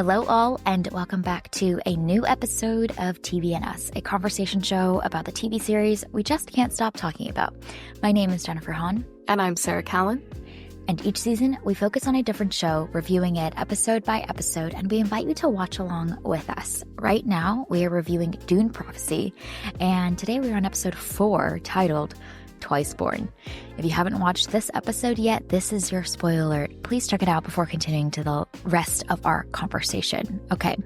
Hello all, and welcome back to a new episode of TV and Us, a conversation show about the TV series we just can't stop talking about. My name is Jennifer Hahn. And I'm Sarah Callan. And each season, we focus on a different show, reviewing it episode by episode, and we invite you to watch along with us. Right now, we are reviewing Dune Prophecy, and today we're on episode 4, titled Twiceborn. If you haven't watched this episode yet, this is your spoiler alert. Please check it out before continuing to the rest of our conversation. Okay,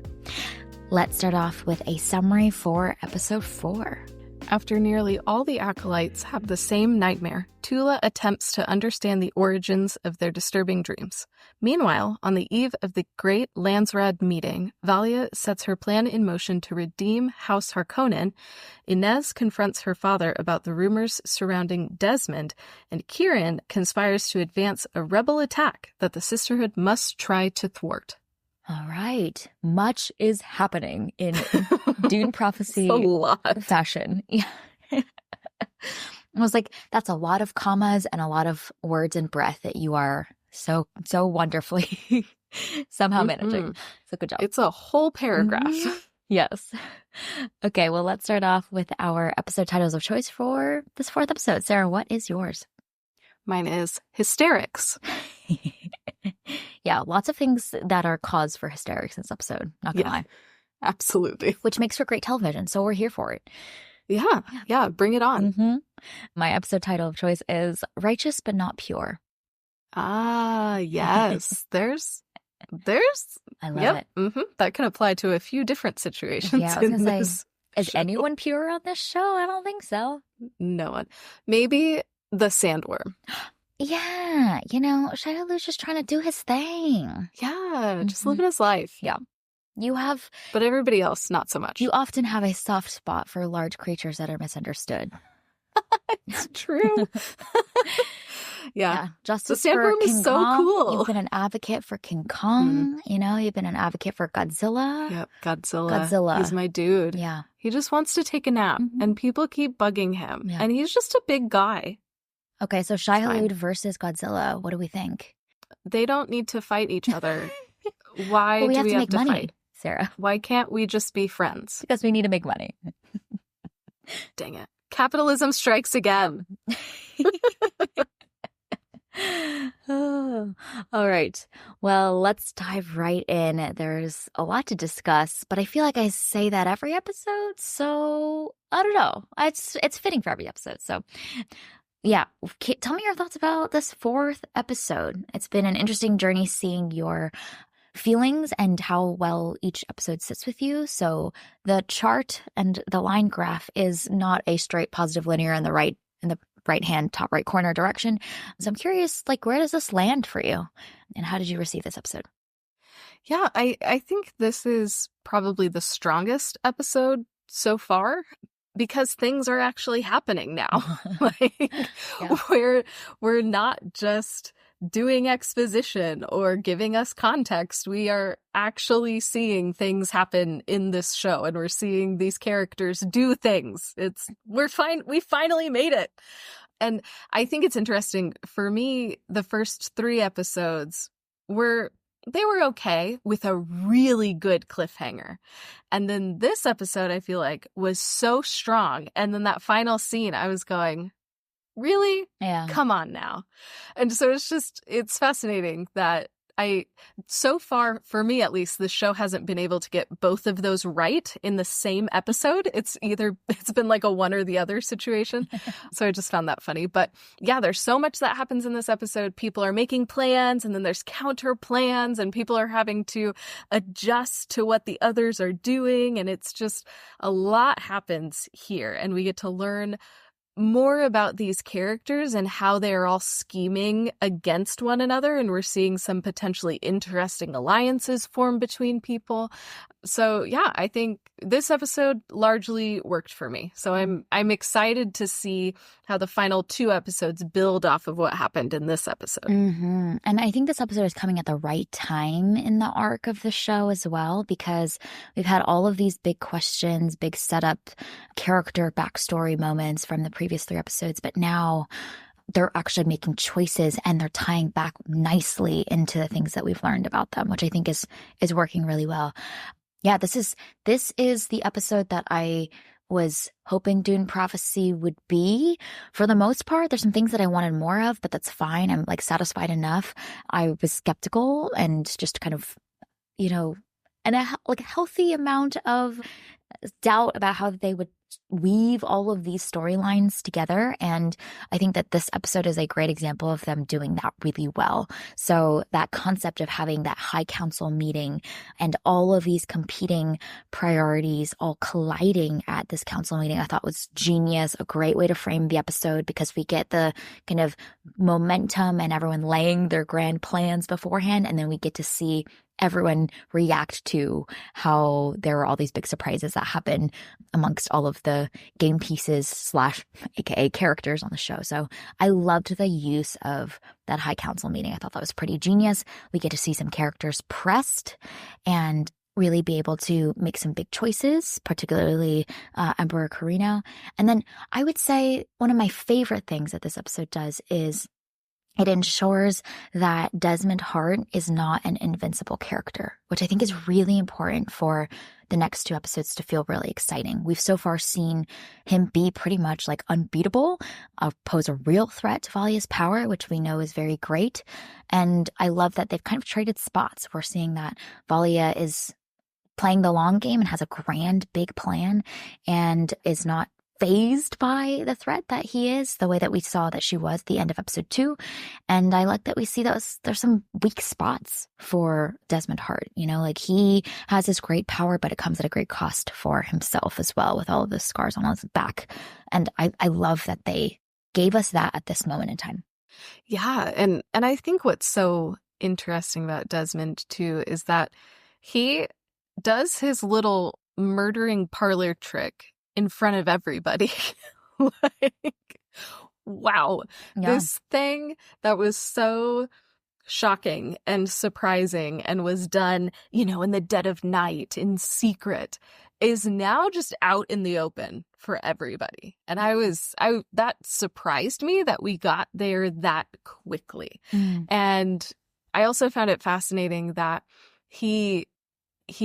let's start off with a summary for episode 4. After nearly all the acolytes have the same nightmare, Tula attempts to understand the origins of their disturbing dreams. Meanwhile, on the eve of the Great Landsraad meeting, Valia sets her plan in motion to redeem House Harkonnen. Inez confronts her father about the rumors surrounding Desmond, and Kieran conspires to advance a rebel attack that the Sisterhood must try to thwart. All right. Much is happening in Dune Prophecy a lot. fashion. Yeah. I was like, that's a lot of commas and a lot of words and breath that you are so wonderfully somehow managing. So good job. It's a whole paragraph. Yes. Okay, well, let's start off with our episode titles of choice for this 4th episode. Sarah, what is yours? Mine is Hysterics. Yeah, lots of things that are cause for hysterics in this episode. Not gonna lie. Absolutely. Which makes for great television, so we're here for it. Yeah, bring it on. Mm-hmm. My episode title of choice is Righteous But Not Pure. Ah, yes. There's I love it. Mm-hmm. That can apply to a few different situations. Yeah, I was in gonna this say, is show. anyone pure on this show? I don't think so. No one. Maybe the sandworm. Yeah, Shia LaBeouf's just trying to do his thing. Yeah, just living his life. Yeah. But everybody else, not so much. You often have a soft spot for large creatures that are misunderstood. It's true. Yeah. Justice the sandworm for King is so Kong. cool. You've been an advocate for King Kong. You've been an advocate for Godzilla. Yep, Godzilla. He's my dude. Yeah. He just wants to take a nap, and people keep bugging him. Yeah. And he's just a big guy. Okay, so Shia LaBeouf versus Godzilla. What do we think? They don't need to fight each other. Why do we have to make money, fight? Sarah? Why can't we just be friends? Because we need to make money. Dang it. Capitalism strikes again. Oh, all right. Well, let's dive right in. There's a lot to discuss, but I feel like I say that every episode, so I don't know. It's fitting for every episode. So yeah, tell me your thoughts about this 4th episode. It's been an interesting journey seeing your feelings and how well each episode sits with you. So the chart and the line graph is not a straight positive linear in the right hand top right corner direction. So I'm curious, where does this land for you? And how did you receive this episode? Yeah, I think this is probably the strongest episode so far, because things are actually happening now. We're not just doing exposition or giving us context. We are actually seeing things happen in this show, and we're seeing these characters do things. We finally made it. And I think it's interesting. For me, the first 3 episodes were okay with a really good cliffhanger. And then this episode, I feel like, was so strong. And then that final scene, I was going, really? Yeah. Come on now. And so it's fascinating that so far, for me at least, the show hasn't been able to get both of those right in the same episode. It's been like a one or the other situation. So I just found that funny. But yeah, there's so much that happens in this episode. People are making plans, and then there's counter plans, and people are having to adjust to what the others are doing. And it's just a lot happens here, and we get to learn more about these characters and how they are all scheming against one another, and we're seeing some potentially interesting alliances form between people. So yeah, I think this episode largely worked for me. So I'm excited to see how the final 2 episodes build off of what happened in this episode. Mm-hmm. And I think this episode is coming at the right time in the arc of the show as well, because we've had all of these big questions, big setup, character backstory moments from the previous 3 episodes, but now they're actually making choices and they're tying back nicely into the things that we've learned about them, which I think is working really well. Yeah, this is the episode that I was hoping Dune Prophecy would be. For the most part, there's some things that I wanted more of, but that's fine. I'm like satisfied enough. I was skeptical and just kind of, you know, and like a healthy amount of doubt about how they would weave all of these storylines together. And I think that this episode is a great example of them doing that really well. So that concept of having that high council meeting and all of these competing priorities all colliding at this council meeting, I thought was genius, a great way to frame the episode because we get the kind of momentum and everyone laying their grand plans beforehand. And then we get to see everyone react to how there were all these big surprises that happen amongst all of the game pieces slash aka characters on the show. So I loved the use of that high council meeting. I thought that was pretty genius. We get to see some characters pressed and really be able to make some big choices, particularly Emperor Carino. And then I would say one of my favorite things that this episode does is it ensures that Desmond Hart is not an invincible character, which I think is really important for the next two episodes to feel really exciting. We've so far seen him be pretty much like unbeatable, pose a real threat to Valia's power, which we know is very great. And I love that they've kind of traded spots. We're seeing that Valia is playing the long game and has a grand big plan and is not fazed by the threat that he is, the way that we saw that she was at the end of episode 2. And I like that we see that there's some weak spots for Desmond Hart. You know, like he has this great power, but it comes at a great cost for himself as well, with all of the scars on his back. And I love that they gave us that at this moment in time. Yeah, and I think what's so interesting about Desmond too is that he does his little murdering parlor trick in front of everybody. Like, wow. Yeah. This thing that was so shocking and surprising and was done, you know, in the dead of night in secret is now just out in the open for everybody. And that surprised me that we got there that quickly. And I also found it fascinating that he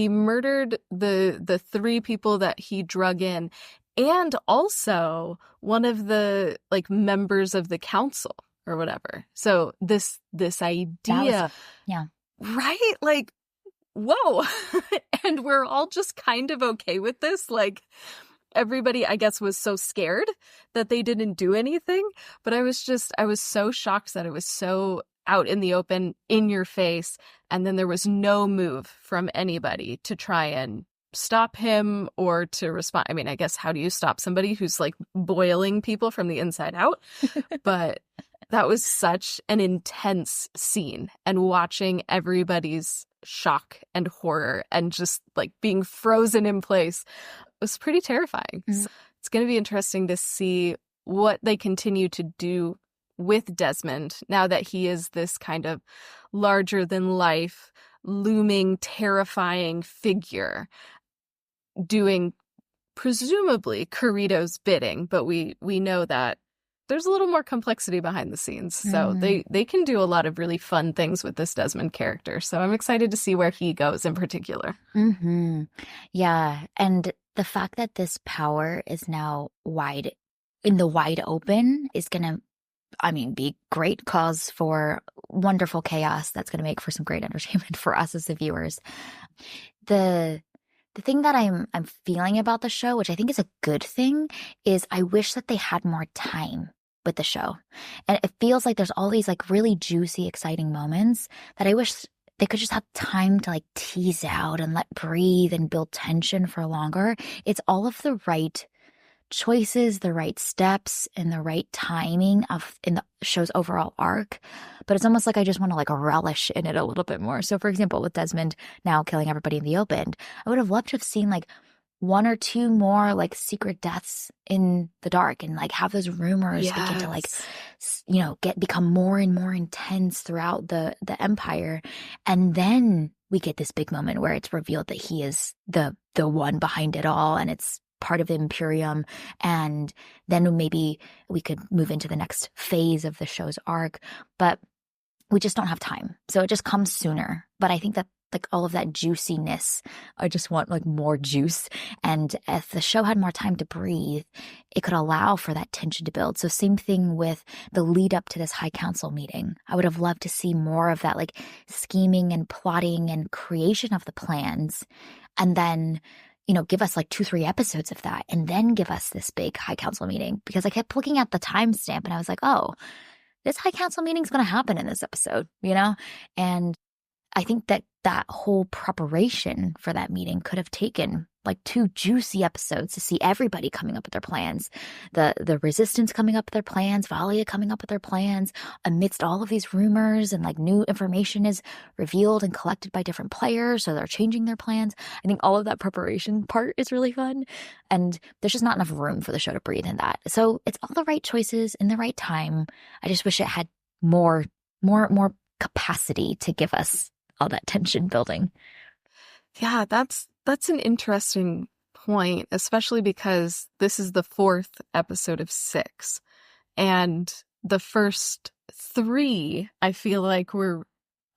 murdered the three people that he drug in and also one of the like members of the council or whatever. So this idea, yeah, right? Like, whoa. And we're all just kind of okay with this. Like everybody, I guess, was so scared that they didn't do anything. But I was so shocked that it was so out in the open, in your face, and then there was no move from anybody to try and stop him or to respond. I mean, I guess, how do you stop somebody who's like boiling people from the inside out? But that was such an intense scene, and watching everybody's shock and horror and just like being frozen in place was pretty terrifying. So it's going to be interesting to see what they continue to do with Desmond now that he is this kind of larger than life, looming, terrifying figure doing presumably Corrido's bidding, but we know that there's a little more complexity behind the scenes. So they can do a lot of really fun things with this Desmond character. So I'm excited to see where he goes in particular. Yeah. And the fact that this power is now in the wide open is going to, I mean, be great cause for wonderful chaos that's going to make for some great entertainment for us as the viewers. The thing that I'm feeling about the show, which I think is a good thing, is I wish that they had more time with the show. And it feels like there's all these like really juicy, exciting moments that I wish they could just have time to like tease out and let breathe and build tension for longer. It's all of the right choices, the right steps, and the right timing in the show's overall arc. But it's almost like I just want to like relish in it a little bit more. So for example, with Desmond now killing everybody in the open, I would have loved to have seen like one or two more like secret deaths in the dark and like have those rumors begin to like, you know, become more and more intense throughout the empire. And then we get this big moment where it's revealed that he is the one behind it all. And it's part of the Imperium, and then maybe we could move into the next phase of the show's arc. But we just don't have time. So it just comes sooner. But I think that like all of that juiciness, I just want like more juice. And if the show had more time to breathe, it could allow for that tension to build. So same thing with the lead up to this High Council meeting. I would have loved to see more of that like scheming and plotting and creation of the plans. And then, give us like 2-3 episodes of that and then give us this big High Council meeting, because I kept looking at the timestamp and I was like, oh, this High Council meeting is going to happen in this episode, And I think that whole preparation for that meeting could have taken like 2 juicy episodes to see everybody coming up with their plans. The Resistance coming up with their plans, Valia coming up with their plans, amidst all of these rumors, and like new information is revealed and collected by different players, so they're changing their plans. I think all of that preparation part is really fun, and there's just not enough room for the show to breathe in that. So it's all the right choices in the right time. I just wish it had more capacity to give us all that tension building. Yeah, that's an interesting point, especially because this is the 4th episode of 6. And the first 3, I feel like, were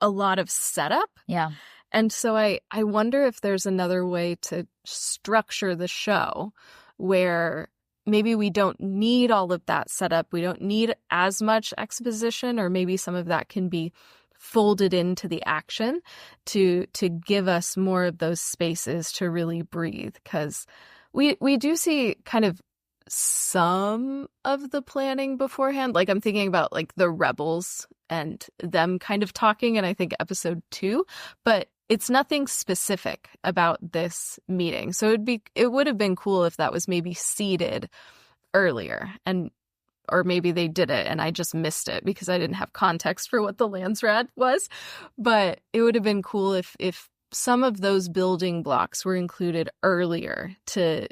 a lot of setup. Yeah. And so I wonder if there's another way to structure the show where maybe we don't need all of that setup. We don't need as much exposition, or maybe some of that can be folded into the action to give us more of those spaces to really breathe. Because we do see kind of some of the planning beforehand. Like I'm thinking about like the rebels and them kind of talking, and I think episode 2, but it's nothing specific about this meeting. So it would have been cool if that was maybe seeded earlier, or maybe they did it and I just missed it because I didn't have context for what the Landsrad was. But it would have been cool if some of those building blocks were included earlier to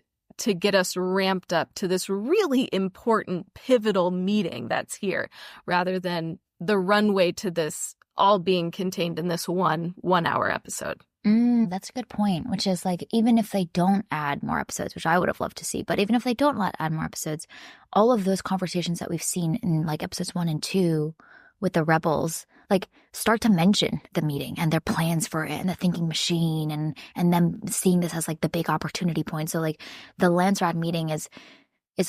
get us ramped up to this really important pivotal meeting that's here, rather than the runway to this all being contained in this one-hour episode. That's a good point, which is like, even if they don't add more episodes, which I would have loved to see, but even if they don't add more episodes, all of those conversations that we've seen in like episodes 1 and 2 with the rebels, like start to mention the meeting and their plans for it and the thinking machine and them seeing this as like the big opportunity point. So like the Landsrad meeting is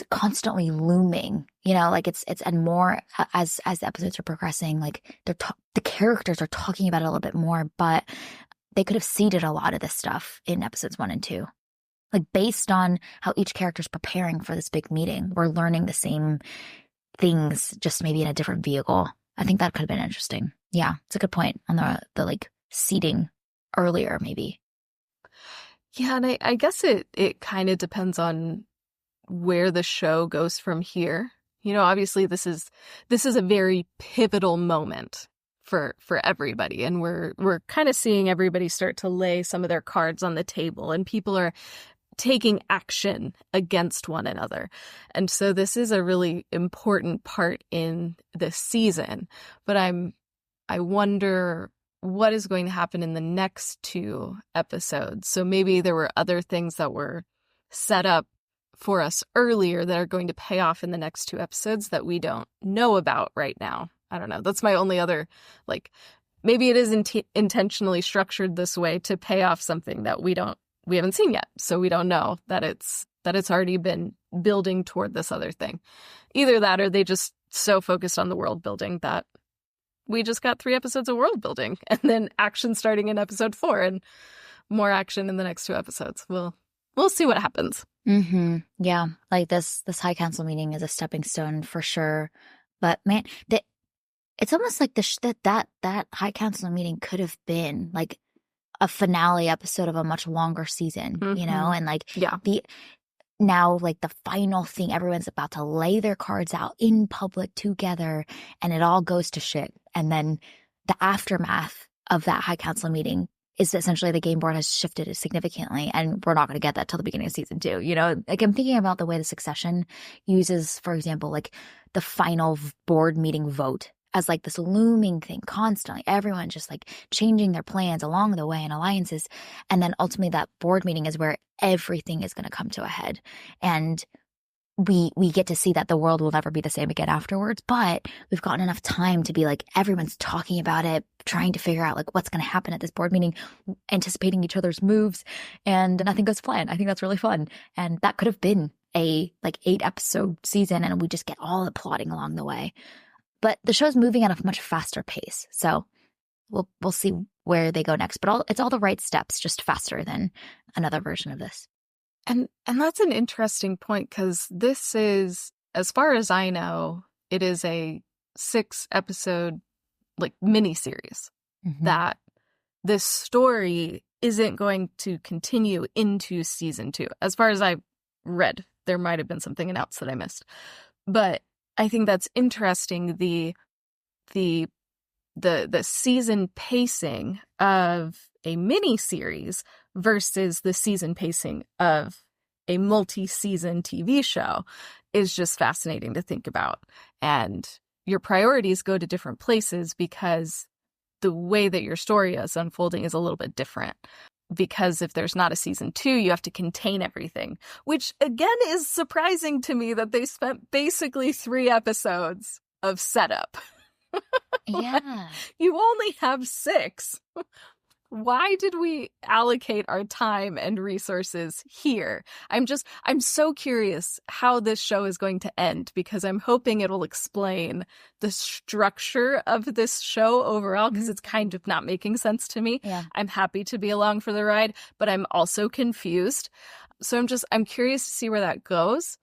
constantly looming, like it's and more as the episodes are progressing, like the characters are talking about it a little bit more, but they could have seeded a lot of this stuff in episodes 1 and 2. Like based on how each character's preparing for this big meeting, we're learning the same things, just maybe in a different vehicle. I think that could have been interesting. Yeah, it's a good point on the like seeding earlier, maybe. Yeah, and I guess it kind of depends on where the show goes from here. Obviously this is a very pivotal moment for everybody, and we're kind of seeing everybody start to lay some of their cards on the table, and people are taking action against one another. And so this is a really important part in this season. But I wonder what is going to happen in the next 2 episodes. So maybe there were other things that were set up for us earlier that are going to pay off in the next 2 episodes that we don't know about right now. I don't know. That's my only other, like, maybe it is intentionally structured this way to pay off something that we haven't seen yet. So we don't know that it's already been building toward this other thing. Either that, or they just so focused on the world building that we just got 3 episodes of world building and then action starting in episode 4 and more action in the next 2 episodes. We'll see what happens. Mm-hmm. Yeah. Like this High Council meeting is a stepping stone for sure. But man, it's almost like that High Council meeting could have been like a finale episode of a much longer season, and like now like the final thing, everyone's about to lay their cards out in public together and it all goes to shit. And then the aftermath of that High Council meeting is essentially the game board has shifted significantly, and we're not going to get that till the beginning of season 2. Like I'm thinking about the way the Succession uses, for example, like the final board meeting vote as like this looming thing constantly. Everyone just like changing their plans along the way and alliances. And then ultimately that board meeting is where everything is going to come to a head. And we get to see that the world will never be the same again afterwards, but we've gotten enough time to be like, everyone's talking about it, trying to figure out like what's going to happen at this board meeting, anticipating each other's moves, and nothing goes planned. I think that's really fun. And that could have been a like 8-episode season, and we just get all the plotting along the way. But the show's moving at a much faster pace, so we'll see where they go next. But it's all the right steps, just faster than another version of this. And that's an interesting point, because this is, as far as I know, it is a 6-episode like miniseries that this story isn't going to continue into season 2. As far as I read, there might have been something else that I missed, but I think that's interesting. The season pacing of a miniseries versus the season pacing of a multi-season TV show is just fascinating to think about. And your priorities go to different places because the way that your story is unfolding is a little bit different. Because if there's not a season 2, you have to contain everything, which again is surprising to me that they spent basically 3 episodes of setup. Yeah. You only have 6. Why did we allocate our time and resources here? I'm so curious how this show is going to end, because I'm hoping it'll explain the structure of this show overall, because it's kind of not making sense to me. Yeah. I'm happy to be along for the ride, but I'm also confused. So I'm curious to see where that goes.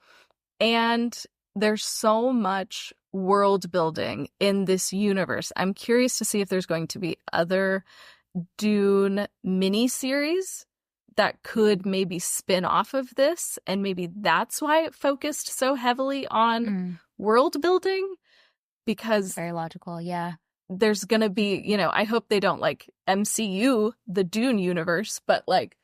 And there's so much world building in this universe. I'm curious to see if there's going to be other Dune miniseries that could maybe spin off of this, and maybe that's why it focused so heavily on world building, because Very logical. Yeah. there's gonna be, I hope they don't like MCU the Dune universe, but like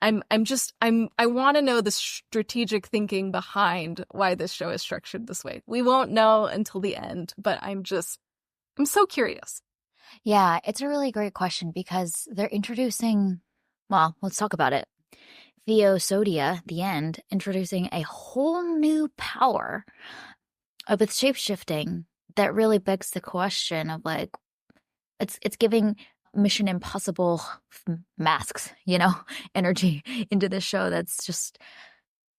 I want to know the strategic thinking behind why this show is structured this way. We won't know until the end, but I'm so curious. Yeah, it's a really great question, because they're introducing, well, let's talk about it. Theosodia, the end, introducing a whole new power with shapeshifting that really begs the question of like, it's giving Mission Impossible masks, energy into the show. That's just,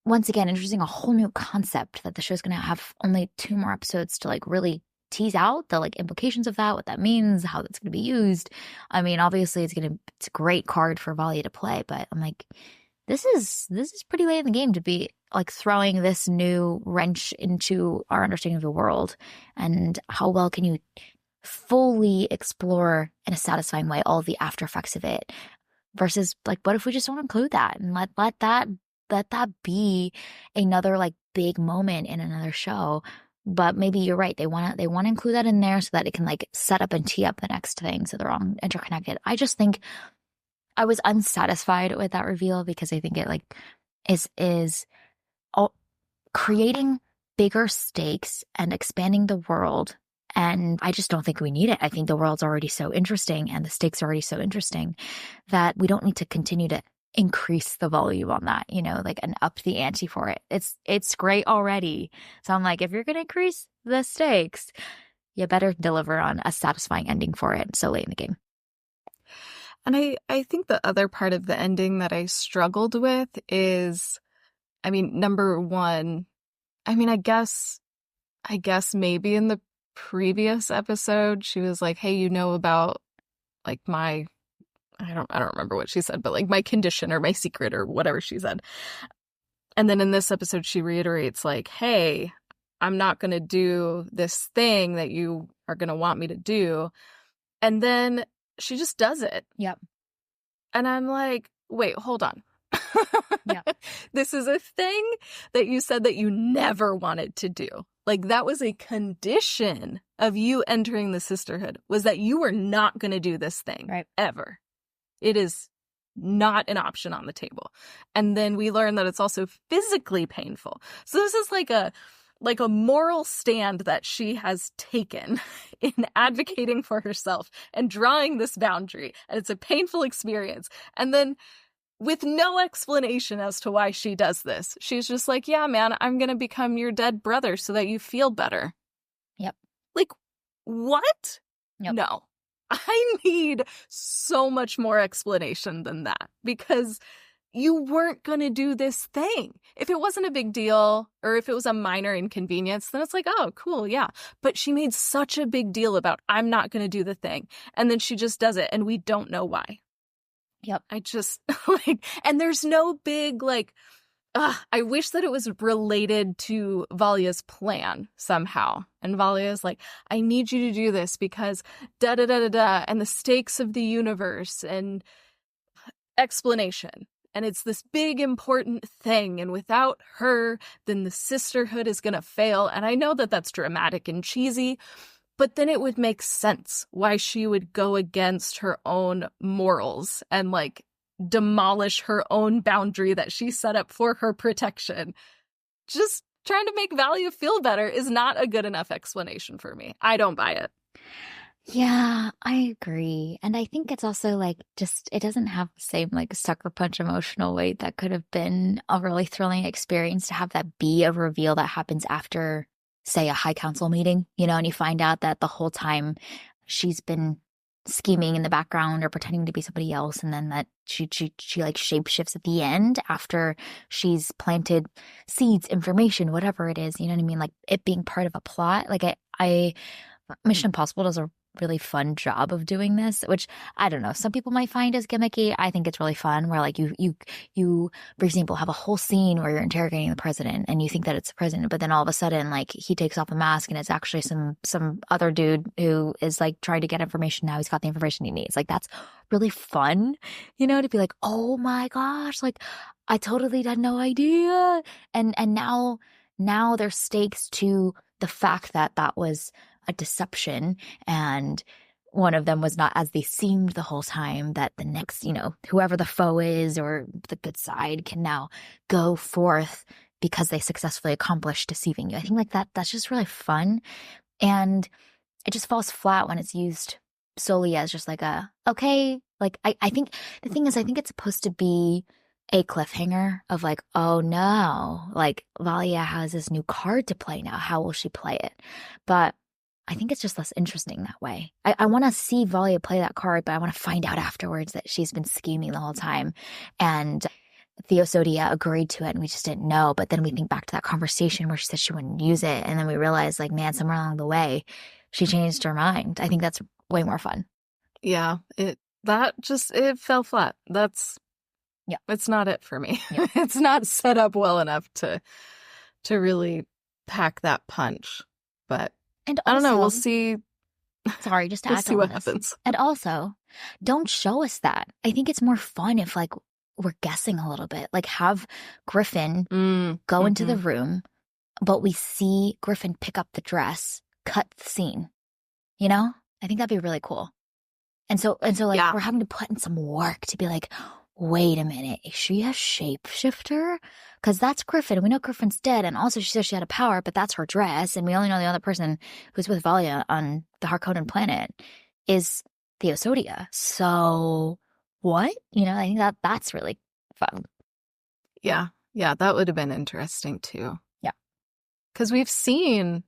once again, introducing a whole new concept that the show's going to have only 2 more episodes to like really tease out the like implications of that, what that means, how that's going to be used. I mean, obviously it's a great card for Valia to play, but I'm like, this is pretty late in the game to be like throwing this new wrench into our understanding of the world. And how well can you fully explore in a satisfying way all the after effects of it, versus like, what if we just don't include that and let that be another like big moment in another show? But maybe you're right. They want to include that in there so that it can like set up and tee up the next thing, so they're all interconnected. I just think I was unsatisfied with that reveal, because I think it like is creating bigger stakes and expanding the world. And I just don't think we need it. I think the world's already so interesting and the stakes are already so interesting that we don't need to continue to increase the volume on that, like, and up the ante for it. It's great already. So I'm like, if you're going to increase the stakes, you better deliver on a satisfying ending for it so late in the game. And I think the other part of the ending that I struggled with is, I mean, number one, I mean, I guess maybe in the previous episode she was like, hey, about like my, I don't remember what she said, but like my condition or my secret or whatever she said. And then in this episode she reiterates like, hey, I'm not going to do this thing that you are going to want me to do. And then she just does it. Yep. And I'm like, wait, hold on. Yep. This is a thing that you said that you never wanted to do. Like, that was a condition of you entering the sisterhood, was that you were not going to do this thing. Right. Ever. It is not an option on the table. And then we learn that it's also physically painful. So this is like like a moral stand that she has taken in advocating for herself and drawing this boundary. And it's a painful experience. And then with no explanation as to why she does this, she's just like, yeah, man, I'm going to become your dead brother so that you feel better. Yep. Like, what? Yep. No. I need so much more explanation than that, because you weren't going to do this thing. If it wasn't a big deal, or if it was a minor inconvenience, then it's like, oh, cool, yeah. But she made such a big deal about, I'm not going to do the thing. And then she just does it, and we don't know why. Yep. I just, like, and there's no big, like, I wish that it was related to Valia's plan somehow. And Valia's like, I need you to do this because da-da-da-da-da, and the stakes of the universe, and explanation. And it's this big, important thing. And without her, then the sisterhood is going to fail. And I know that that's dramatic and cheesy, but then it would make sense why she would go against her own morals and, like, demolish her own boundary that she set up for her protection. Just trying to make Valia feel better is not a good enough explanation for me. I don't buy it. Yeah, I agree. And I think it's also like, just, it doesn't have the same like sucker punch emotional weight that could have been a really thrilling experience to have that be a reveal that happens after, say, a high council meeting, you know, and you find out that the whole time she's been scheming in the background or pretending to be somebody else, and then that she like shapeshifts at the end after she's planted seeds, information, whatever it is, you know what I mean? Like it being part of a plot. Like I Mission Impossible does a really fun job of doing this, which I don't know, some people might find as gimmicky. I think it's really fun where like you for example have a whole scene where you're interrogating the president and you think that it's the president, but then all of a sudden like he takes off the mask and it's actually some other dude who is like trying to get information. Now he's got the information he needs. Like that's really fun, you know, to be like, oh my gosh, like I totally had no idea. And now there's stakes to the fact that that was a deception, and one of them was not as they seemed the whole time, that the next, you know, whoever the foe is or the good side can now go forth because they successfully accomplished deceiving you. I think like that's just really fun. And it just falls flat when it's used solely as just like a, okay, like I think the thing is, I think it's supposed to be a cliffhanger of like, oh no, like Valia has this new card to play now. How will she play it? But I think it's just less interesting that way. I want to see Valia play that card, but I want to find out afterwards that she's been scheming the whole time. And Theosodia agreed to it and we just didn't know. But then we think back to that conversation where she said she wouldn't use it. And then we realize like, man, somewhere along the way, she changed her mind. I think that's way more fun. Yeah, it fell flat. Yeah. It's not it for me. Yeah. It's not set up well enough to really pack that punch. But and also, I don't know. We'll see. Sorry, just to we'll add see to what this. happens. And also, don't show us that. I think it's more fun if like we're guessing a little bit. Like have Griffin go into the room, but we see Griffin pick up the dress, cut the scene. You know? I think that'd be really cool. And so like we're having to put in some work to be like, wait a minute, is she a shapeshifter? Because that's Griffin. We know Griffin's dead, and also she says she had a power, but that's her dress, and we only know the other person who's with Valia on the Harkonnen planet is Theosodia. So what? You know, I think that's really fun. Yeah, that would have been interesting too. Yeah. Because we've seen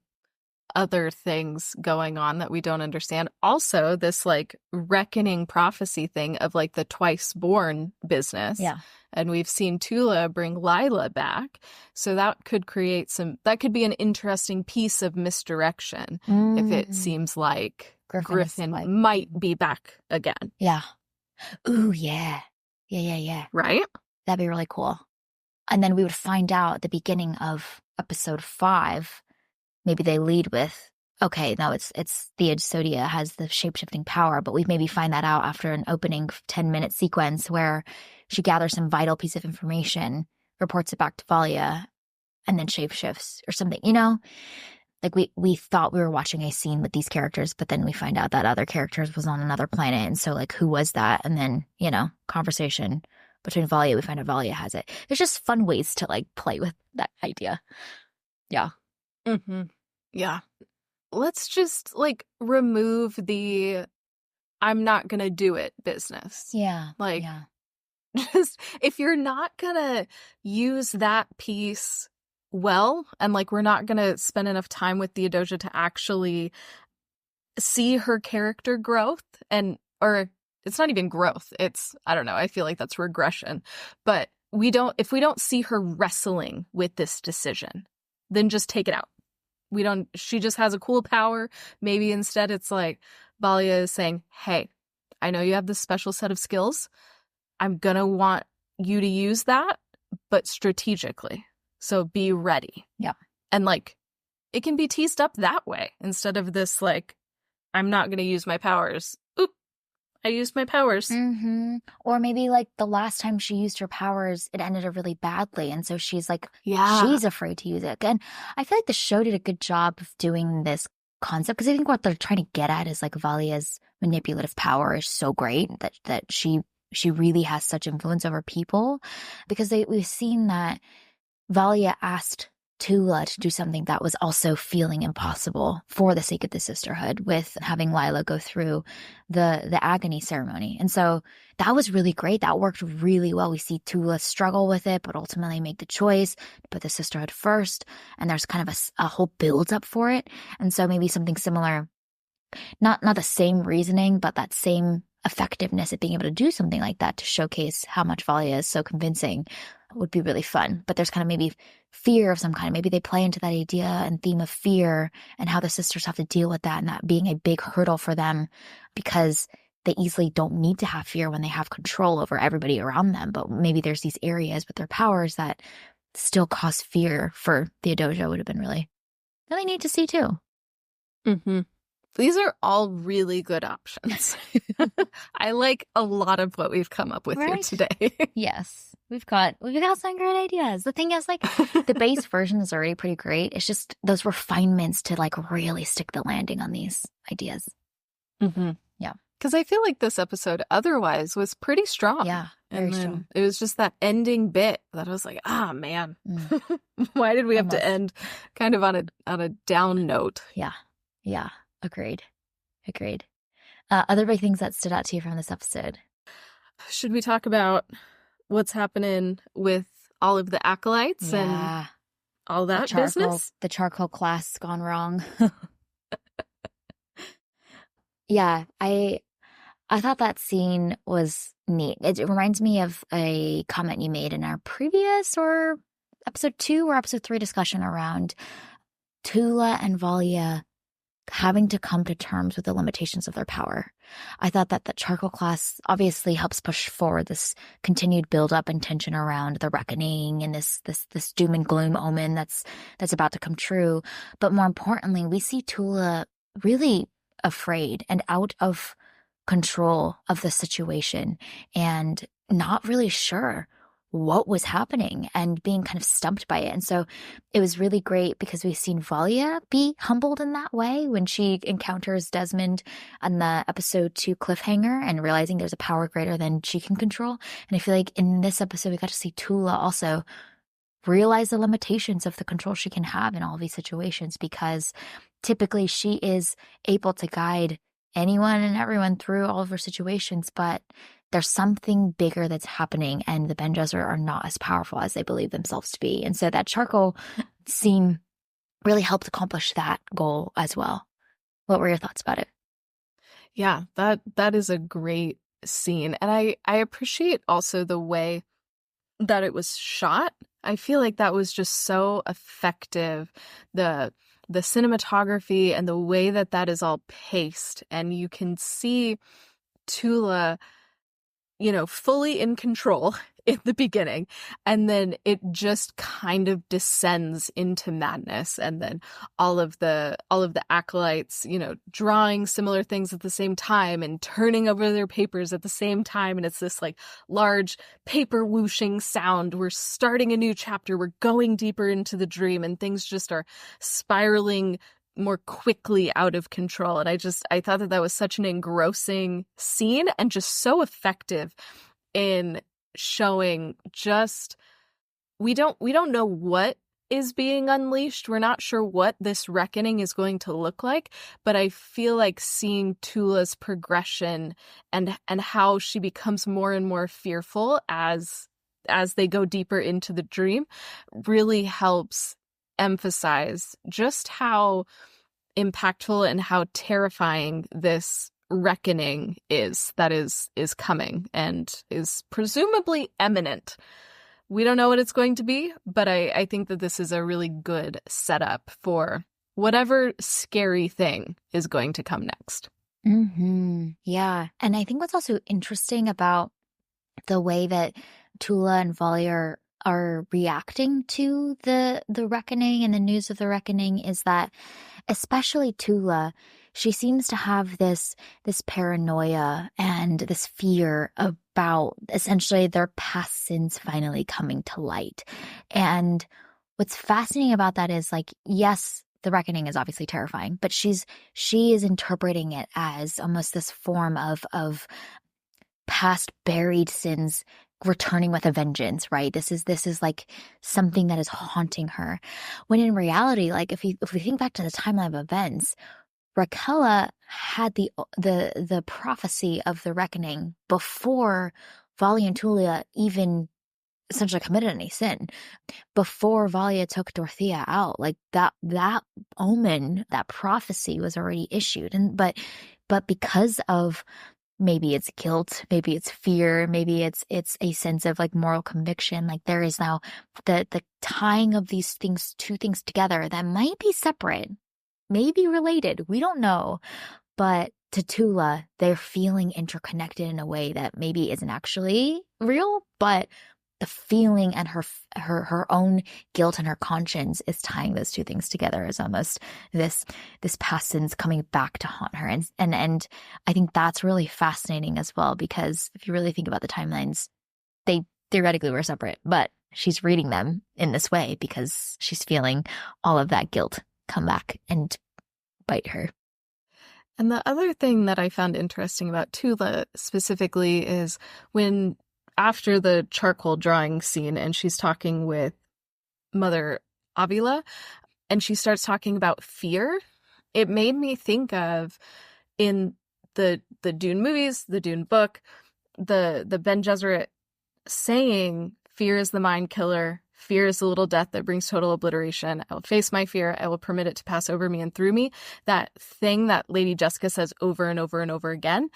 other things going on that we don't understand. Also, this like reckoning prophecy thing of like the twice born business. Yeah. And we've seen Tula bring Lila back. So that could be an interesting piece of misdirection if it seems like Griffin might be back again. Yeah. Ooh, yeah. Yeah. Right? That'd be really cool. And then we would find out at the beginning of episode 5, maybe they lead with, okay, no, it's Theosodia has the shape-shifting power, but we maybe find that out after an opening 10-minute sequence where she gathers some vital piece of information, reports it back to Valia, and then shape-shifts or something, you know? Like we thought we were watching a scene with these characters, but then we find out that other characters was on another planet, and so like, who was that? And then, you know, conversation between Valia, we find out Valia has it. There's just fun ways to like play with that idea. Yeah. Mm-hmm. Yeah. Let's just like remove the I'm not gonna do it business. Yeah. Like, Yeah. just if you're not gonna use that piece well, and like we're not gonna spend enough time with Theodosia to actually see her character growth, and or it's not even growth, it's, I don't know, I feel like that's regression. But if we don't see her wrestling with this decision, then just take it out. She just has a cool power. Maybe instead it's like Valia is saying, hey, I know you have this special set of skills. I'm gonna want you to use that, but strategically. So be ready. Yeah. And like, it can be teased up that way instead of this like, I'm not gonna use my powers. Oop, I used my powers. Mm-hmm. Or maybe like the last time she used her powers, it ended up really badly. And so she's like, she's afraid to use it. And I feel like the show did a good job of doing this concept, because I think what they're trying to get at is like Valia's manipulative power is so great that she really has such influence over people, because we've seen that Valia asked Tula to do something that was also feeling impossible for the sake of the sisterhood, with having Lila go through the agony ceremony. And so that was really great. That worked really well. We see Tula struggle with it, but ultimately make the choice to put the sisterhood first. And there's kind of a whole build up for it. And so maybe something similar, not the same reasoning, but that same effectiveness at being able to do something like that to showcase how much Valia is so convincing would be really fun. But there's kind of maybe fear of some kind. Maybe they play into that idea and theme of fear and how the sisters have to deal with that, and that being a big hurdle for them, because they easily don't need to have fear when they have control over everybody around them. But maybe there's these areas with their powers that still cause fear for Theodosia. Would have been really neat to see too. Mm-hmm. These are all really good options. I like a lot of what we've come up with here today. Yes. We've got some great ideas. The thing is, like, the base version is already pretty great. It's just those refinements to like really stick the landing on these ideas. Mm-hmm. Yeah. Because I feel like this episode otherwise was pretty strong. Yeah, very strong. It was just that ending bit that I was like, man, why did we have to end kind of on a down note? Yeah. Yeah. Agreed. Other big things that stood out to you from this episode? Should we talk about what's happening with all of the acolytes and all that business? The charcoal class gone wrong. Yeah, I thought that scene was neat. It reminds me of a comment you made in our previous or episode 2 or episode 3 discussion around Tula and Valia having to come to terms with the limitations of their power. I thought that the charcoal class obviously helps push forward this continued build-up and tension around the reckoning and this doom and gloom omen that's about to come true. But more importantly, we see Tula really afraid and out of control of the situation and not really sure what was happening and being kind of stumped by it. And so it was really great because we've seen Valia be humbled in that way when she encounters Desmond on the episode 2 cliffhanger and realizing there's a power greater than she can control. And I feel like in this episode, we got to see Tula also realize the limitations of the control she can have in all these situations, because typically she is able to guide anyone and everyone through all of her situations, but there's something bigger that's happening, and the Bene Gesserit are not as powerful as they believe themselves to be. And so that charcoal scene really helped accomplish that goal as well. What were your thoughts about it? Yeah, that is a great scene. And I appreciate also the way that it was shot. I feel like that was just so effective. The cinematography and the way that is all paced, and you can see Tula, fully in control in the beginning, and then it just kind of descends into madness, and then all of the acolytes, drawing similar things at the same time and turning over their papers at the same time, and it's this like large paper whooshing sound. We're starting a new chapter, we're going deeper into the dream, and things just are spiraling more quickly out of control. And I thought that was such an engrossing scene and just so effective in showing just we don't know what is being unleashed. We're not sure what this reckoning is going to look like, but I feel like seeing Tula's progression and how she becomes more and more fearful as they go deeper into the dream really helps emphasize just how impactful and how terrifying this reckoning that is coming and is presumably imminent. We don't know what it's going to be, but I think that this is a really good setup for whatever scary thing is going to come next. Yeah. And I think what's also interesting about the way that Tula and Valia are reacting to the reckoning and the news of the reckoning is that, especially Tula, she seems to have this paranoia and this fear about essentially their past sins finally coming to light. And what's fascinating about that is, like, yes, the reckoning is obviously terrifying, but she is interpreting it as almost this form of past buried sins returning with a vengeance, right? This is like something that is haunting her. When in reality, like if we think back to the timeline of events, Raquella had the prophecy of the reckoning before Valia and Tulia even essentially committed any sin. Before Valia took Dorothea out, like that omen, that prophecy was already issued. But because of maybe it's guilt, maybe it's fear, maybe it's a sense of like moral conviction. Like there is now the tying of these two things together that might be separate, maybe related. We don't know. But to Tula, they're feeling interconnected in a way that maybe isn't actually real, but the feeling and her own guilt and her conscience is tying those two things together as almost this past sins coming back to haunt her. And I think that's really fascinating as well, because if you really think about the timelines, they theoretically were separate, but she's reading them in this way because she's feeling all of that guilt come back and bite her. And the other thing that I found interesting about Tula specifically is when after the charcoal drawing scene and she's talking with Mother Avila and she starts talking about fear, it made me think of in the Dune movies, the Dune book, the Ben Gesserit saying, "Fear is the mind killer. Fear is the little death that brings total obliteration. I will face my fear. I will permit it to pass over me and through me." That thing that Lady Jessica says over and over and over again.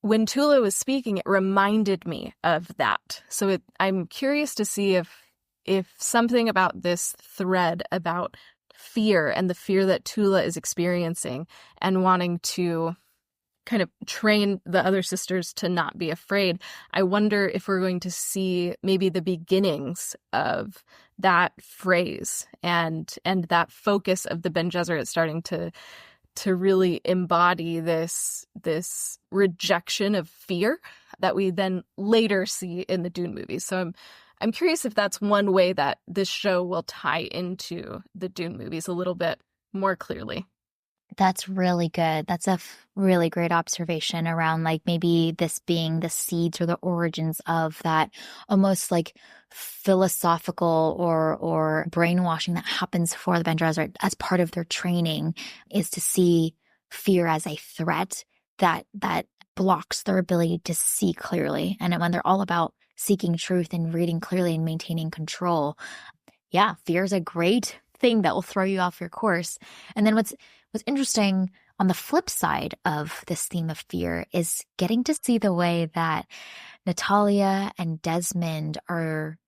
When Tula was speaking, it reminded me of that. So I'm curious to see if something about this thread about fear and the fear that Tula is experiencing and wanting to kind of train the other sisters to not be afraid. I wonder if we're going to see maybe the beginnings of that phrase and that focus of the Ben Gesserit starting to really embody this rejection of fear that we then later see in the Dune movies. So I'm curious if that's one way that this show will tie into the Dune movies a little bit more clearly. That's really good. That's a really great observation around like maybe this being the seeds or the origins of that almost like philosophical or brainwashing that happens for the Ben Gesserit as part of their training, is to see fear as a threat that blocks their ability to see clearly. And when they're all about seeking truth and reading clearly and maintaining control, yeah, fear is a great thing that will throw you off your course. And then what's interesting on the flip side of this theme of fear is getting to see the way that Natalia and Desmond are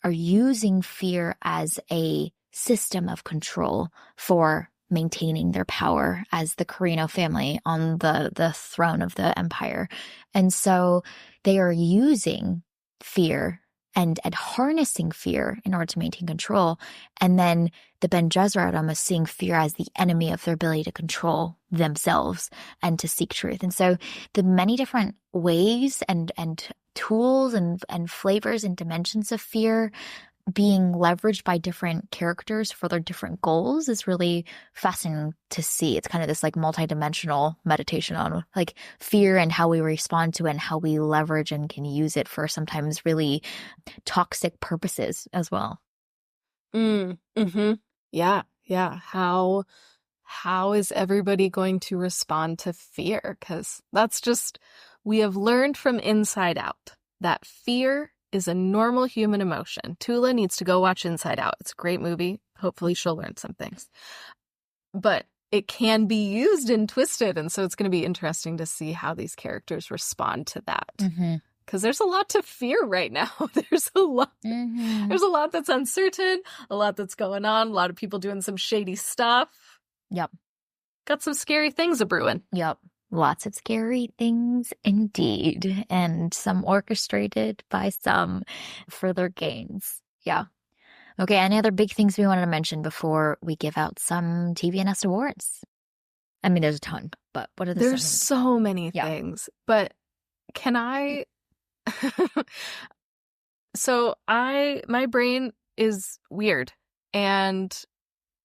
using fear as a system of control for maintaining their power as the Carino family on the throne of the empire. And so they are using fear and harnessing fear in order to maintain control. And then the Ben Gesserit almost seeing fear as the enemy of their ability to control themselves and to seek truth. And so the many different ways and tools and flavors and dimensions of fear being leveraged by different characters for their different goals is really fascinating to see. It's kind of this like multidimensional meditation on like fear and how we respond to it and how we leverage and can use it for sometimes really toxic purposes as well. Mm-hmm. Yeah, yeah. How is everybody going to respond to fear? Because that's just, we have learned from Inside Out that fear is a normal human emotion. Tula needs to go watch Inside Out. It's a great movie. Hopefully she'll learn some things. But it can be used and twisted, and so it's going to be interesting to see how these characters respond to that. Because there's a lot to fear right now. There's a lot. There's a lot that's uncertain, a lot that's going on, a lot of people doing some shady stuff. Yep. Got some scary things a-brewing. Yep. Lots of scary things indeed. And some orchestrated by some for their gains. Yeah. Okay, any other big things we wanted to mention before we give out some TVNS awards? I mean, there's a ton, but what are the There's so many things. But can I... So my brain is weird. And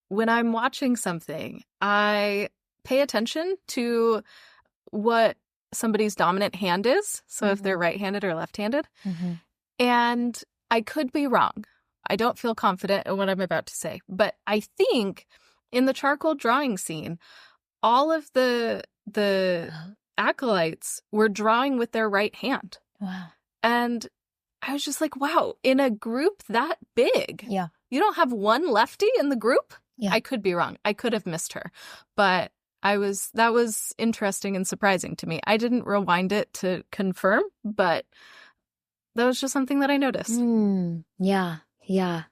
when I'm watching something, I pay attention to what somebody's dominant hand is. So if they're right-handed or left-handed. And I could be wrong. I don't feel confident in what I'm about to say. But I think in the charcoal drawing scene, all of the acolytes were drawing with their right hand. Wow. And I was just like, wow, in a group that big, you don't have one lefty in the group? Yeah. I could be wrong. I could have missed her. But that was interesting and surprising to me. I didn't rewind it to confirm, but that was just something that I noticed. Yeah.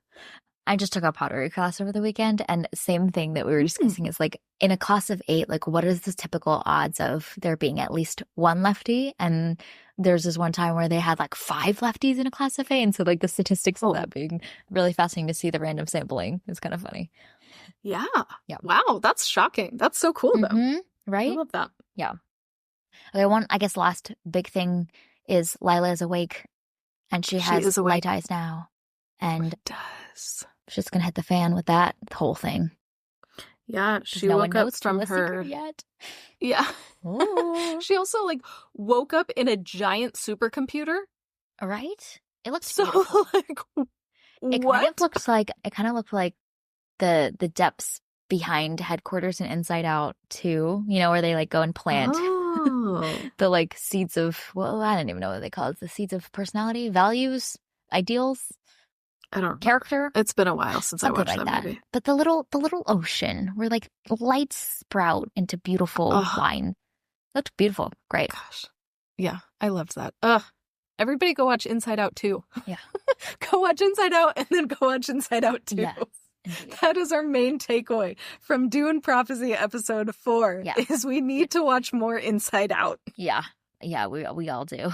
I just took a pottery class over the weekend, and same thing that we were discussing is like in a class of 8, like what is the typical odds of there being at least one lefty? And there's this one time where they had like 5 lefties in a class of 8. And so like the statistics of that being really fascinating to see the random sampling is kind of funny. Yeah. Wow. That's shocking. That's so cool though. Right? I love that. Yeah. Okay. I guess last big thing is Lila is awake, and she has light eyes now. And does. She's going to hit the fan with that whole thing. Yeah, she woke up from her... yet. Yeah. She also, like, woke up in a giant supercomputer. Right? It looks so, beautiful. Like, it what? kind of looked like the depths behind headquarters and Inside Out, too. You know, where they, like, go and plant the, like, seeds of... Well, I don't even know what they call it. The seeds of personality, values, ideals. I don't know. Character. It's been a while since I watched like that movie. But the little ocean where like lights sprout into beautiful wine. Looked beautiful. Great. Gosh. Yeah, I loved that. Everybody go watch Inside Out 2. Yeah. Go watch Inside Out and then go watch Inside Out 2. Yes, that is our main takeaway from Dune Prophecy episode 4 is we need to watch more Inside Out. Yeah. Yeah, we all do.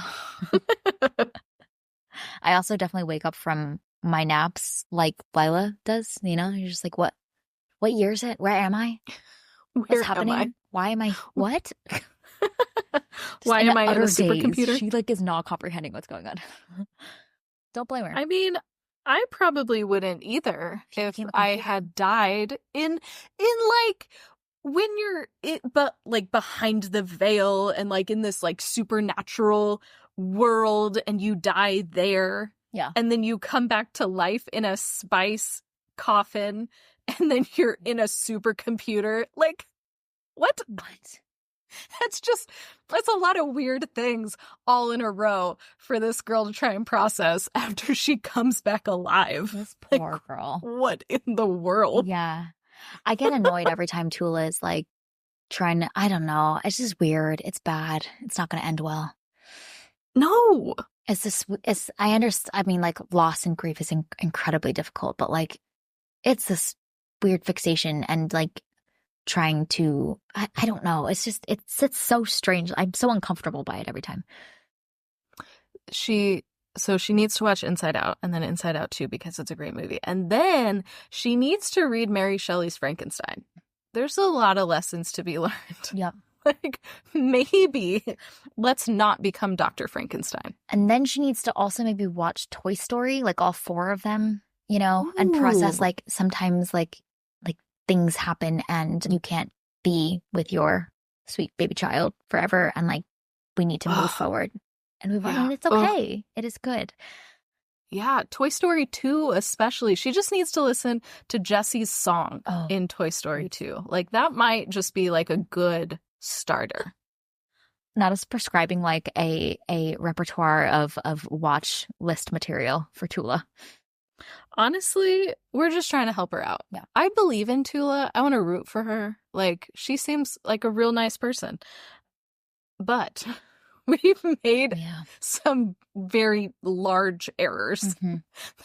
I also definitely wake up from my naps like Lila does, you know? You're just like, what year is it? Where am I? What's happening? Why am I what? Why am I in a supercomputer? She like is not comprehending what's going on. Don't blame her. I mean, I probably wouldn't either if I had died in like when you're but like behind the veil and like in this like supernatural world and you die there. Yeah. And then you come back to life in a spice coffin and then you're in a supercomputer. Like, what? That's a lot of weird things all in a row for this girl to try and process after she comes back alive. This poor girl. What in the world? Yeah. I get annoyed every time Tula is like trying to, I don't know. It's just weird. It's bad. It's not going to end well. No. I understand. I mean, like, loss and grief is incredibly difficult, but like, it's this weird fixation and like trying to, I don't know. It's so strange. I'm so uncomfortable by it every time. She needs to watch Inside Out and then Inside Out 2 because it's a great movie. And then she needs to read Mary Shelley's Frankenstein. There's a lot of lessons to be learned. Yep. Like, maybe let's not become Dr. Frankenstein. And then she needs to also maybe watch Toy Story, like all 4 of them, you know, and process like sometimes like things happen and you can't be with your sweet baby child forever. And like, we need to move forward and move on. And it's okay. It is good. Yeah, Toy Story 2 especially. She just needs to listen to Jessie's song in Toy Story 2. Like, that might just be like a good starter. Not as prescribing like a repertoire of watch list material for Tula. Honestly, we're just trying to help her out. Yeah. I believe in Tula. I want to root for her. Like, she seems like a real nice person. But we've made some very large errors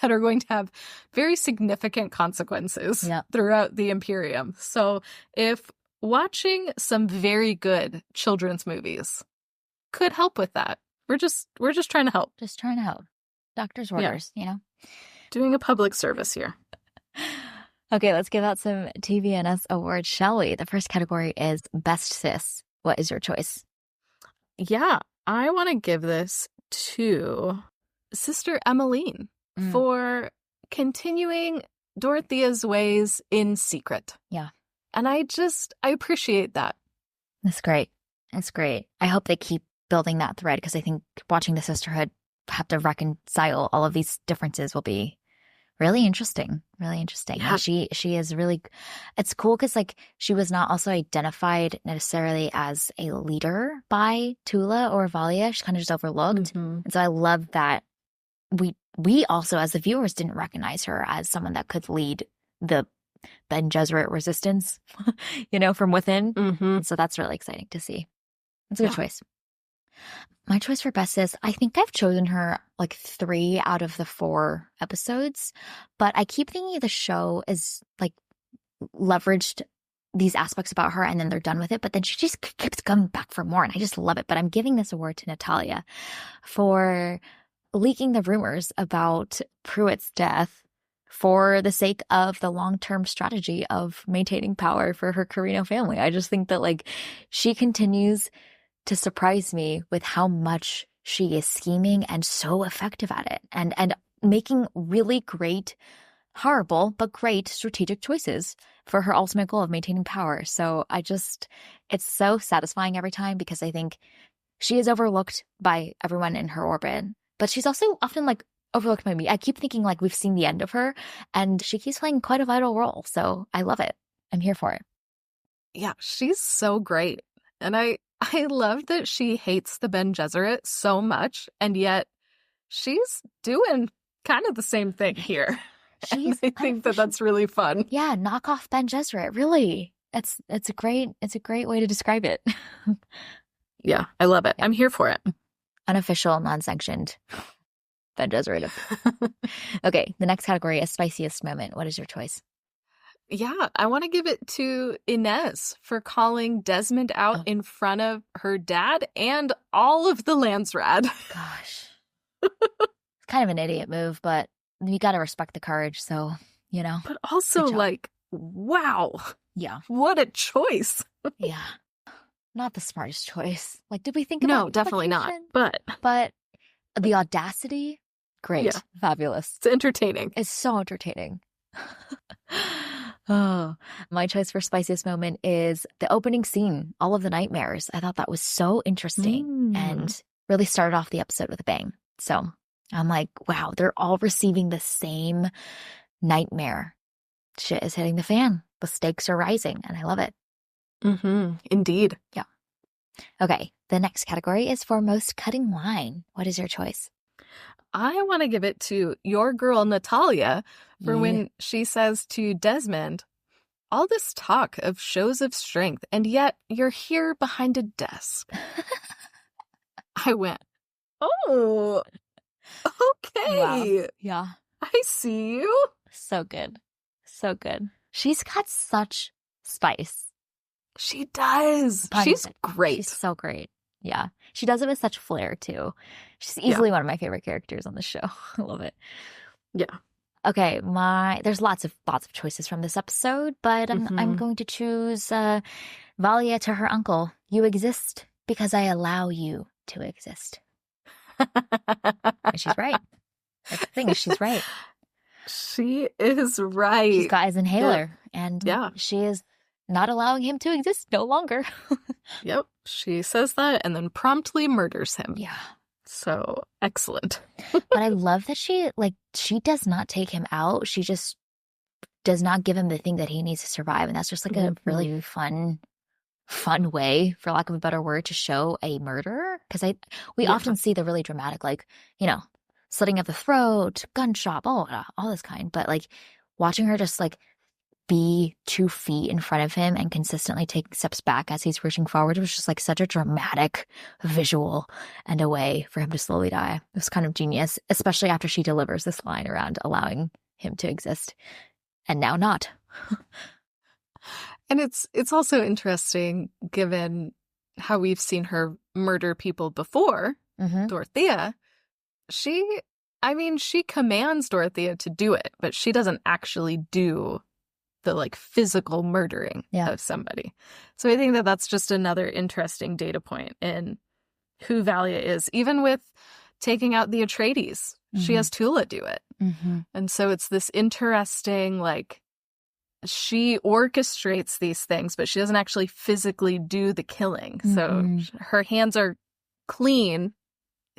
that are going to have very significant consequences throughout the Imperium. So if watching some very good children's movies could help with that, we're just trying to help. Just trying to help. Doctor's orders, you know? Doing a public service here. Okay, let's give out some TVNS awards, shall we? The first category is Best Sis. What is your choice? Yeah, I want to give this to Sister Emmeline for continuing Dorothea's ways in secret. Yeah. And I appreciate that. That's great. It's great. I hope they keep building that thread, because I think watching the sisterhood have to reconcile all of these differences will be really interesting. Really interesting. Yeah. And she is really, it's cool because like she was not also identified necessarily as a leader by Tula or Valia. She's kind of just overlooked. And so I love that we also as the viewers didn't recognize her as someone that could lead the Ben Gesserit resistance, you know, from within. And so that's really exciting to see. It's a good choice. My choice for Best Sis, I think I've chosen her like 3 out of the 4 episodes, but I keep thinking the show is like leveraged these aspects about her and then they're done with it, but then she just keeps coming back for more and I just love it. But I'm giving this award to Natalia for leaking the rumors about Pruitt's death for the sake of the long-term strategy of maintaining power for her Carino family. I just think that like she continues to surprise me with how much she is scheming and so effective at it and making really great, horrible, but great strategic choices for her ultimate goal of maintaining power. So it's so satisfying every time because I think she is overlooked by everyone in her orbit, but she's also often like overlooked by me. I keep thinking like we've seen the end of her and she keeps playing quite a vital role. So I love it. I'm here for it. Yeah, she's so great. And I love that she hates the Ben Gesserit so much, and yet she's doing kind of the same thing here. I think that's really fun. Yeah, knock off Ben Gesserit. Really, it's a great way to describe it. Yeah, I love it. I'm here for it. Unofficial, non-sanctioned Ben Gesserit. Okay, the next category is spiciest moment. What is your choice? Yeah, I want to give it to Inez for calling Desmond out in front of her dad and all of the Landsrad. Gosh. It's kind of an idiot move, but you got to respect the courage, so, you know. But also, like, wow. Yeah. What a choice. Yeah. Not the smartest choice. Like, did we think about No, definitely not. But the audacity, great. Yeah. Fabulous. It's entertaining. It's so entertaining. Oh, my choice for spiciest moment is the opening scene, all of the nightmares. I thought that was so interesting and really started off the episode with a bang. So I'm like, wow, they're all receiving the same nightmare. Shit is hitting the fan. The stakes are rising and I love it. Indeed. Yeah. Okay. The next category is for most cutting line. What is your choice? I want to give it to your girl, Natalia, for when she says to Desmond, all this talk of shows of strength, and yet you're here behind a desk. I went, oh, okay. Wow. Yeah. I see you. So good. So good. She's got such spice. She does. She's great. She's so great. Yeah. She does it with such flair, too. She's easily one of my favorite characters on the show. I love it. Yeah. Okay. There's lots of choices from this episode, but I'm going to choose Valia to her uncle. You exist because I allow you to exist. And she's right. That's the thing. She's right. She is right. She's got his inhaler, and she is not allowing him to exist no longer. Yep. She says that and then promptly murders him. Yeah. So excellent. But I love that she does not take him out. She just does not give him the thing that he needs to survive. And that's just like a really fun way, for lack of a better word, to show a murder. Because we often see the really dramatic, like, you know, slitting of the throat, gunshot, all this kind. But like watching her just like be 2 feet in front of him and consistently taking steps back as he's reaching forward, it was just like such a dramatic visual and a way for him to slowly die. It was kind of genius, especially after she delivers this line around allowing him to exist and now not. And it's also interesting given how we've seen her murder people before. Dorothea, she commands Dorothea to do it, but she doesn't actually do the like physical murdering of somebody. So I think that that's just another interesting data point in who Valia is. Even with taking out the Atreides, she has Tula do it. And so it's this interesting, like, she orchestrates these things, but she doesn't actually physically do the killing. So her hands are clean,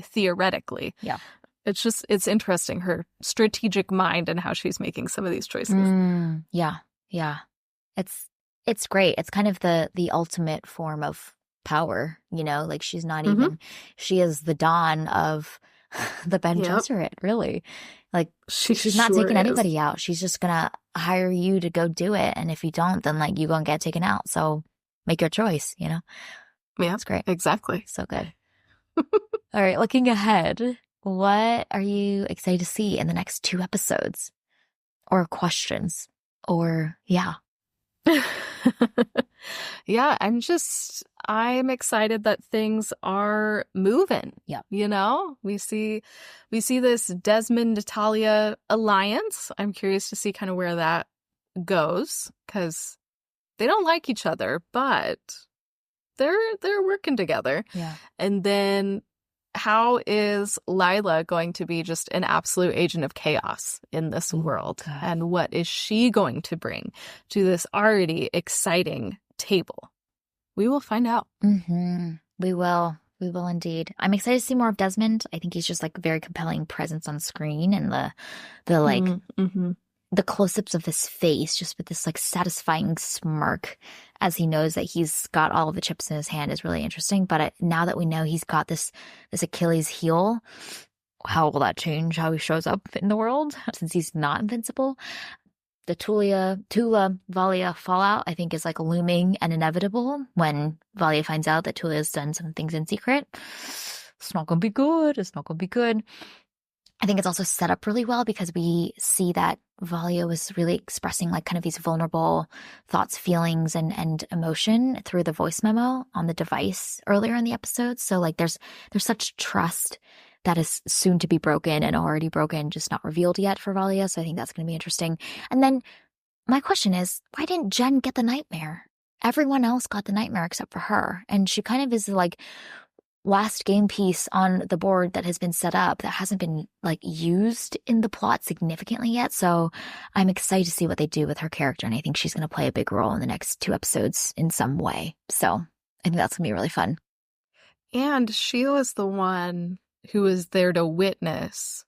theoretically. Yeah. It's interesting, her strategic mind and how she's making some of these choices. Yeah. It's great. It's kind of the ultimate form of power, you know, like she's not even, she is the dawn of the Ben Gesserit, really. Like she's not taking anybody out. She's just gonna hire you to go do it. And if you don't, then like you gonna get taken out. So make your choice, you know? Yeah, that's great. Exactly. So good. All right, looking ahead, what are you excited to see in the next 2 episodes? Or questions? Or, yeah, I'm excited that things are moving. Yeah. You know, we see this Desmond Natalia alliance. I'm curious to see kind of where that goes, because they don't like each other, but they're working together. Yeah. And then how is Lila going to be just an absolute agent of chaos in this world? God. And what is she going to bring to this already exciting table? We will find out. We will indeed. I'm excited to see more of Desmond. I think he's just like a very compelling presence on screen, and the like the close-ups of his face, just with this like satisfying smirk as he knows that he's got all of the chips in his hand, is really interesting. But now that we know he's got this Achilles heel, how will that change how he shows up in the world since he's not invincible? The Tula Valia fallout, I think, is like looming and inevitable when Valia finds out that Tula has done some things in secret. It's not going to be good. I think it's also set up really well because we see that Valia was really expressing like kind of these vulnerable thoughts, feelings, and emotion through the voice memo on the device earlier in the episode. So like there's such trust that is soon to be broken and already broken, just not revealed yet for Valia. So I think that's going to be interesting. And then my question is, why didn't Jen get the nightmare? Everyone else got the nightmare except for her. And she kind of is like last game piece on the board that has been set up that hasn't been like used in the plot significantly yet. So I'm excited to see what they do with her character. And I think she's going to play a big role in the next 2 episodes in some way. So I think that's going to be really fun. And she was the one who was there to witness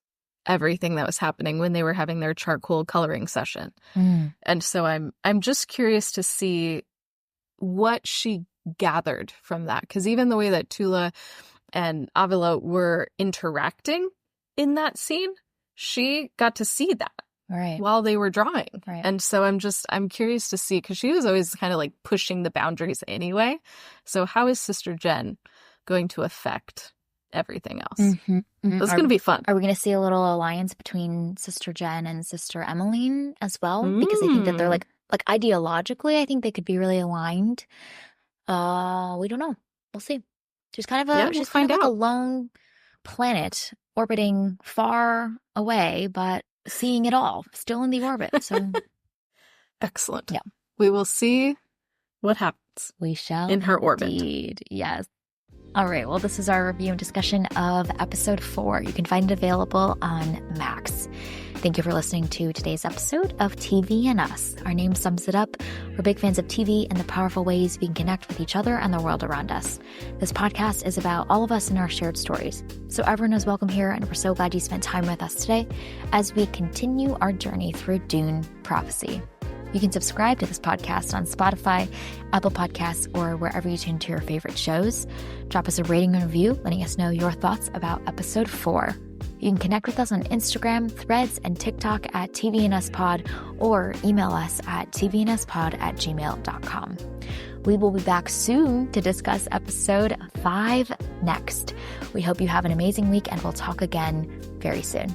everything that was happening when they were having their charcoal coloring session. And so I'm just curious to see what she gathered from that, because even the way that Tula and Avila were interacting in that scene, she got to see that while they were drawing. And so I'm curious to see, because she was always kind of like pushing the boundaries anyway. So how is Sister Jen going to affect everything else? That's going to be fun. Are we going to see a little alliance between Sister Jen and Sister Emmeline as well? Because I think that they're like ideologically, I think they could be really aligned. We don't know. We'll see. She's kind of she's kind of like a lone planet orbiting far away, but seeing it all, still in the orbit. So excellent. Yeah. We will see what happens. We shall in her orbit. Indeed. Yes. All right. Well, this is our review and discussion of episode 4. You can find it available on Max. Thank you for listening to today's episode of TV and Us. Our name sums it up. We're big fans of TV and the powerful ways we can connect with each other and the world around us. This podcast is about all of us and our shared stories. So everyone is welcome here, and we're so glad you spent time with us today as we continue our journey through Dune prophecy. You can subscribe to this podcast on Spotify, Apple Podcasts, or wherever you tune to your favorite shows. Drop us a rating and review, letting us know your thoughts about episode 4. You can connect with us on Instagram, Threads, and TikTok at tvnspod, or email us at tvnspod@gmail.com. We will be back soon to discuss episode 5 next. We hope you have an amazing week, and we'll talk again very soon.